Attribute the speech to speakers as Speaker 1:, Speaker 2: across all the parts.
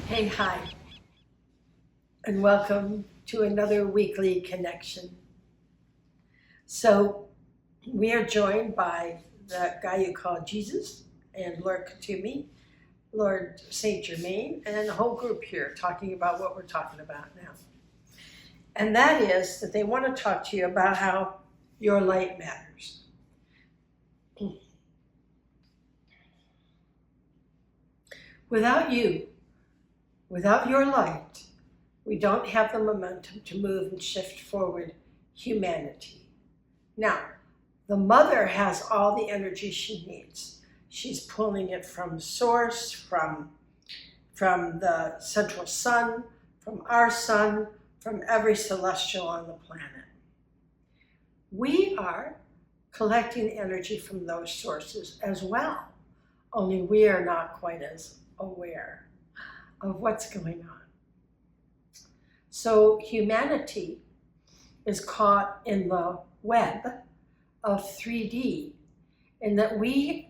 Speaker 1: Hey, hi, and welcome to another weekly connection. So, we are joined by the guy you call Jesus and Lord Katumi, Lord Saint Germain, and the whole group here talking about what we're talking about now. And that is that they want to talk to you about how your light matters. Without you, without your light, we don't have the momentum to move and shift forward humanity. Now, the mother has all the energy she needs. She's pulling it from source, from the central sun, from our sun, from every celestial on the planet. We are collecting energy from those sources as well, only we are not quite as aware of what's going on. So humanity is caught in the web of 3D in that we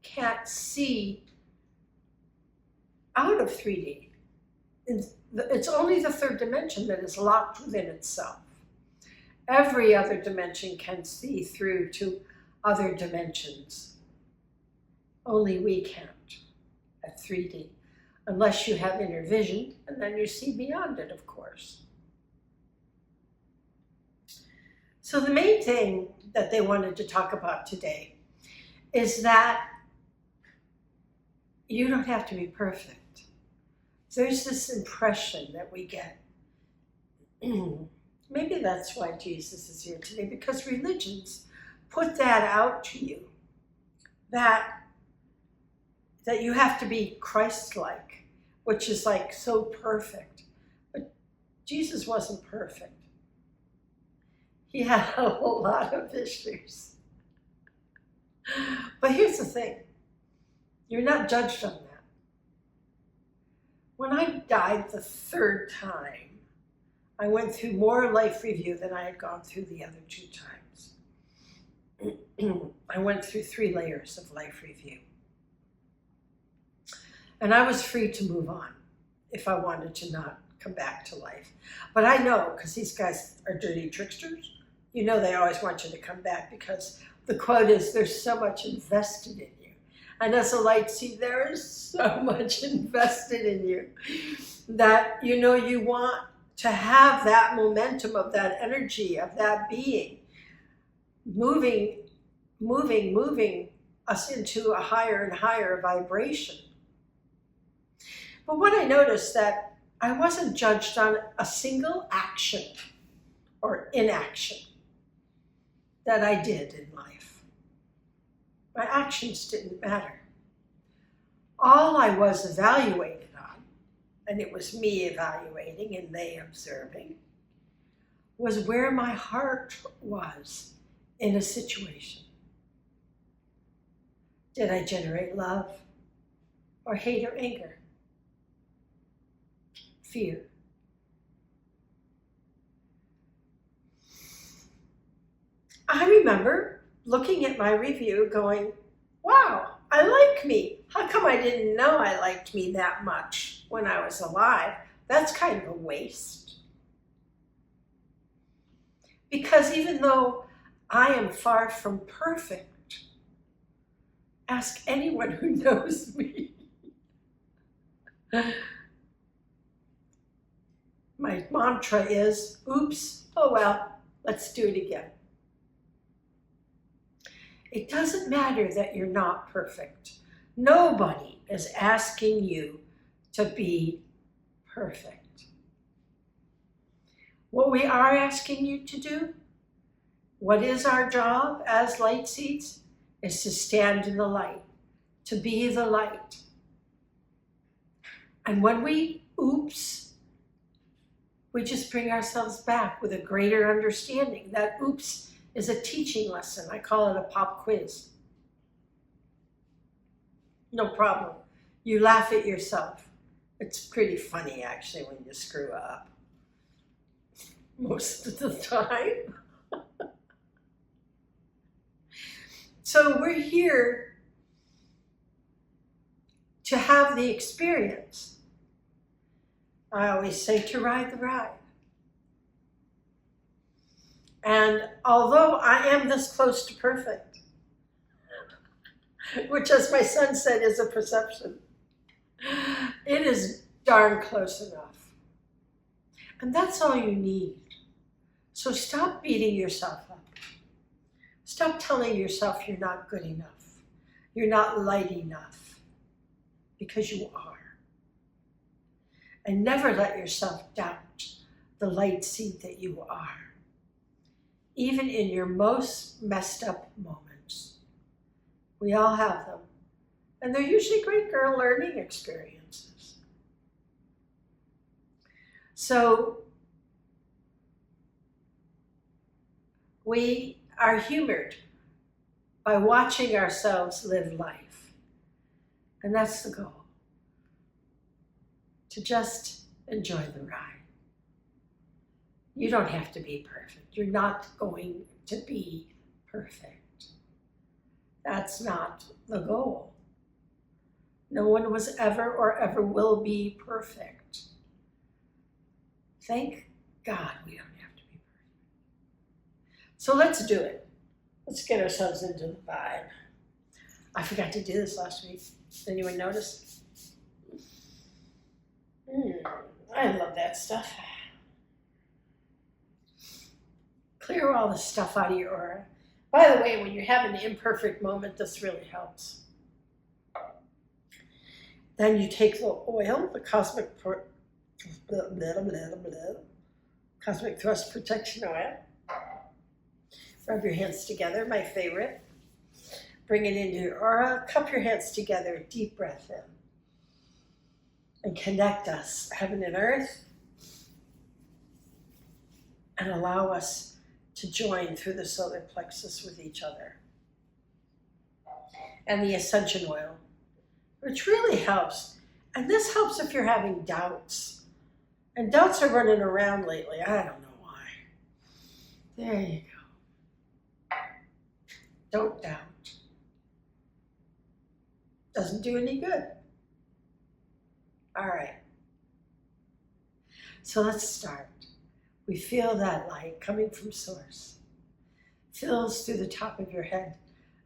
Speaker 1: can't see out of 3D. It's only the third dimension that is locked within itself. Every other dimension can see through to other dimensions. Only we can't at 3D, unless you have inner vision, and then you see beyond it, of course. So the main thing that they wanted to talk about today is that you don't have to be perfect. There's this impression that we get. Maybe that's why Jesus is here today, because religions put that out to you, that you have to be Christ-like, which is like so perfect. But Jesus wasn't perfect. He had a whole lot of issues. But here's the thing. You're not judged on that. When I died the third time, I went through more life review than I had gone through the other two times. I went through 3 layers of life review. And I was free to move on if I wanted to not come back to life. But I know, because these guys are dirty tricksters, you know they always want you to come back because the quote is, there's so much invested in you. And as a light seed, there is so much invested in you that you know you want to have that momentum of that energy, of that being, moving us into a higher and higher vibration. But what I noticed that I wasn't judged on a single action or inaction that I did in life. My actions didn't matter. All I was evaluated on, and it was me evaluating and they observing, was where my heart was in a situation. Did I generate love or hate or anger? Fear? I remember looking at my review going, wow, I like me. How come I didn't know I liked me that much when I was alive? That's kind of a waste. Because even though I am far from perfect, ask anyone who knows me. My mantra is, oops, oh well, let's do it again. It doesn't matter that you're not perfect. Nobody is asking you to be perfect. What we are asking you to do, what is our job as light seeds, is to stand in the light, to be the light. And when we oops, we just bring ourselves back with a greater understanding. That oops is a teaching lesson. I call it a pop quiz. No problem. You laugh at yourself. It's pretty funny, actually, when you screw up. Most of the time. So we're here to have the experience I always say to ride the ride. And although I am this close to perfect, which as my son said is a perception, it is darn close enough. And that's all you need. So stop beating yourself up. Stop telling yourself you're not good enough. You're not light enough. Because you are. And never let yourself doubt the light seed that you are. Even in your most messed up moments. We all have them. And they're usually great girl learning experiences. So we are humored by watching ourselves live life. And that's the goal. To just enjoy the ride. You don't have to be perfect. You're not going to be perfect. That's not the goal. No one was ever or ever will be perfect. Thank God we don't have to be perfect. So let's do it. Let's get ourselves into the vibe. I forgot to do this last week. Did anyone notice? I love that stuff. Clear all the stuff out of your aura. By the way, when you have an imperfect moment, this really helps. Then you take the oil, the cosmic thrust protection oil. Rub your hands together, my favorite. Bring it into your aura. Cup your hands together, deep breath in. And connect us, heaven and earth. And allow us to join through the solar plexus with each other. And the ascension oil, which really helps. And this helps if you're having doubts. And doubts are running around lately. I don't know why. There you go. Don't doubt. Doesn't do any good. All right. So let's start. We feel that light coming from source. Fills through the top of your head,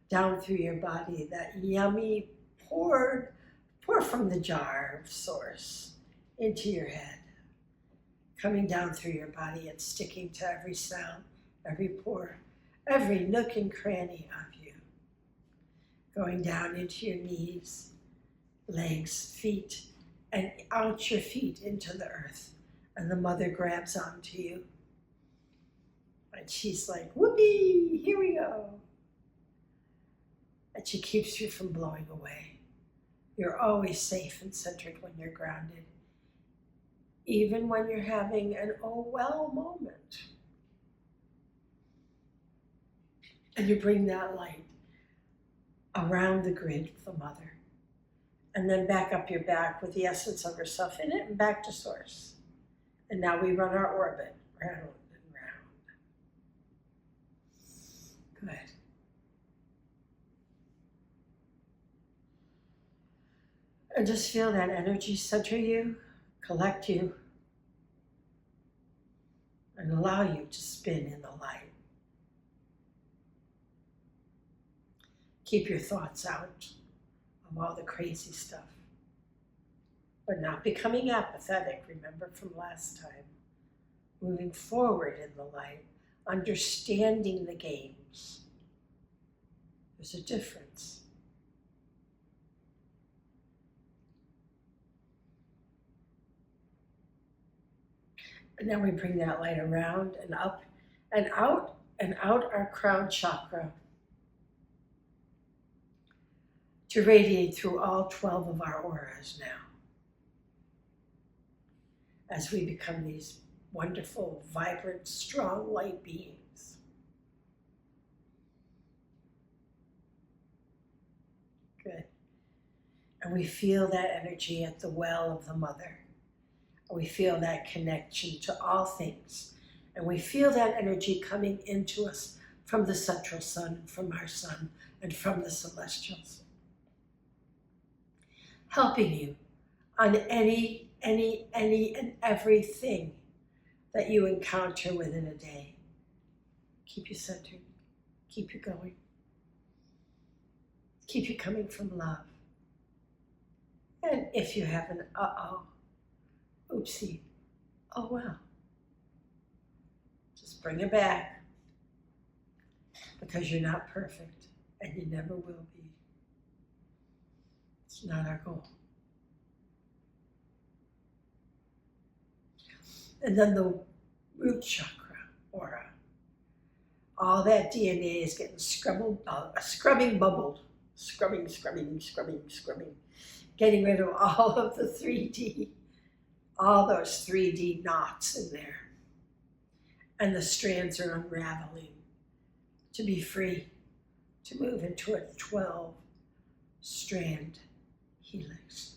Speaker 1: down through your body, that yummy pour from the jar of source into your head. Coming down through your body and sticking to every sound, every pore, every nook and cranny of you. Going down into your knees, legs, feet, and out your feet into the earth. And the mother grabs onto you. And she's like, whoopee, here we go. And she keeps you from blowing away. You're always safe and centered when you're grounded. Even when you're having an oh well moment. And you bring that light around the grid of the mother. And then back up your back with the essence of herself in it and back to source. And now we run our orbit round and round. Good. And just feel that energy center you, collect you, and allow you to spin in the light. Keep your thoughts out of all the crazy stuff. But not becoming apathetic, remember from last time. Moving forward in the light, understanding the games. There's a difference. And then we bring that light around and up and out our crown chakra to radiate through all 12 of our auras now. As we become these wonderful, vibrant, strong light beings. Good. And we feel that energy at the well of the mother. And we feel that connection to all things. And we feel that energy coming into us from the central sun, from our sun, and from the celestials. Helping you on any any and everything that you encounter within a day. Keep you centered, keep you going, keep you coming from love. And if you have an oopsie, oh well, just bring it back, because you're not perfect and you never will be. It's not our goal. And then the root chakra, aura. All that DNA is getting scrubbing, bubbled. Scrubbing. Getting rid of all of the 3D, all those 3D knots in there. And the strands are unraveling to be free, to move into a 12-strand helix.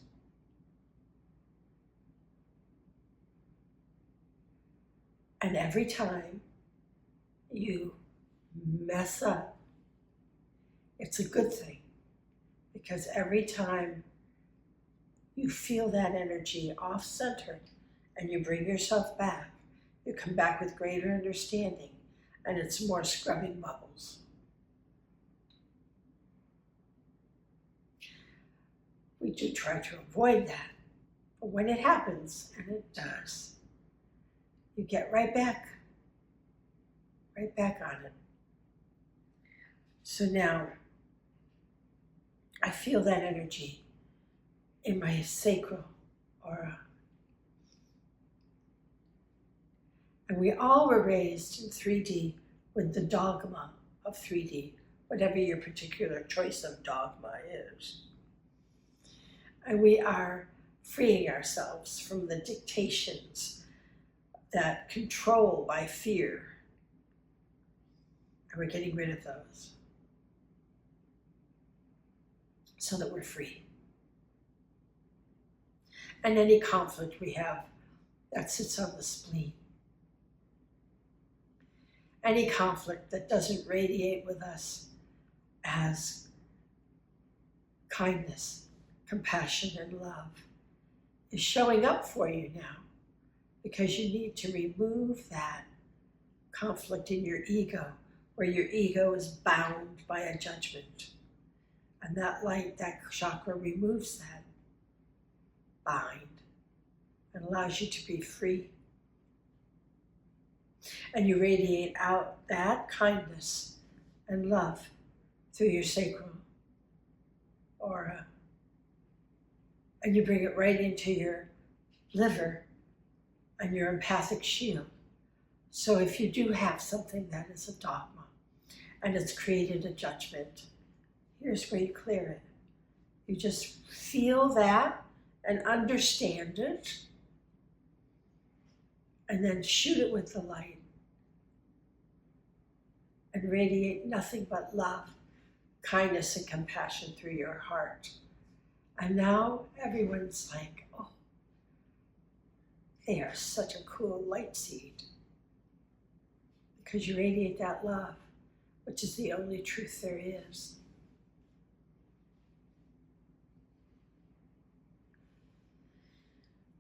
Speaker 1: And every time you mess up, it's a good thing, because every time you feel that energy off-center and you bring yourself back, you come back with greater understanding, and it's more scrubbing bubbles. We do try to avoid that, but when it happens, and it does, you get right back on it. So now, I feel that energy in my sacral aura. And we all were raised in 3D with the dogma of 3D, whatever your particular choice of dogma is. And we are freeing ourselves from the dictations that control by fear. And we're getting rid of those so that we're free. And any conflict we have that sits on the spleen, any conflict that doesn't radiate with us as kindness, compassion, and love is showing up for you now, because you need to remove that conflict in your ego, where your ego is bound by a judgment. And that light, that chakra, removes that bind and allows you to be free. And you radiate out that kindness and love through your sacral aura. And you bring it right into your liver and your empathic shield. So if you do have something that is a dogma and it's created a judgment, here's where you clear it. You just feel that and understand it, and then shoot it with the light and radiate nothing but love, kindness, and compassion through your heart. And now everyone's like, oh, they are such a cool light seed, because you radiate that love, which is the only truth there is.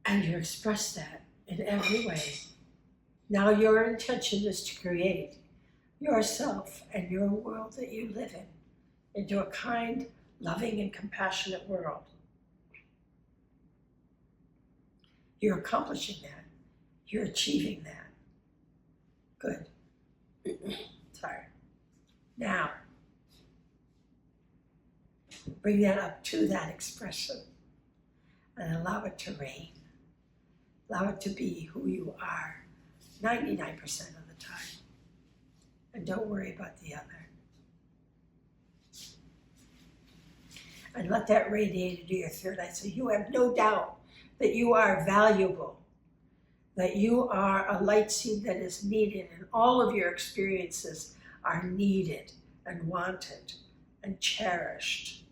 Speaker 1: And you express that in every way. Now your intention is to create yourself and your world that you live in into a kind, loving, and compassionate world. You're accomplishing that. You're achieving that. Good. Sorry. Now, bring that up to that expression and allow it to reign. Allow it to be who you are 99% of the time. And don't worry about the other. And let that radiate into your third eye, so you have no doubt that you are valuable, that you are a light seed that is needed, and all of your experiences are needed and wanted and cherished.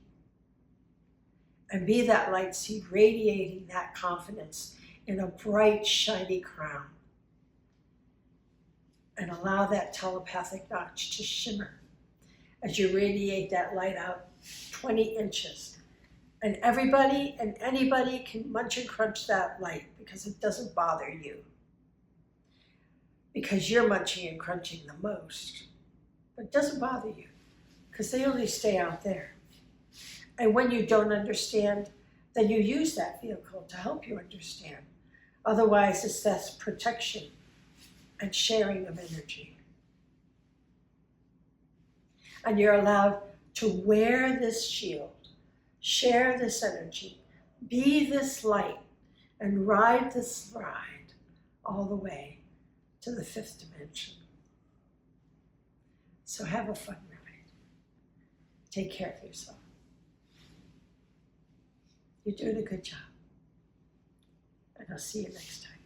Speaker 1: And be that light seed, radiating that confidence in a bright, shiny crown. And allow that telepathic notch to shimmer as you radiate that light out 20 inches And everybody and anybody can munch and crunch that light because it doesn't bother you. Because you're munching and crunching the most. But it doesn't bother you because they only stay out there. And when you don't understand, then you use that vehicle to help you understand. Otherwise, it's that protection and sharing of energy. And you're allowed to wear this shield, share this energy, be this light, and ride this ride all the way to the 5th dimension. So have a fun ride. Take care of yourself. You're doing a good job. And I'll see you next time.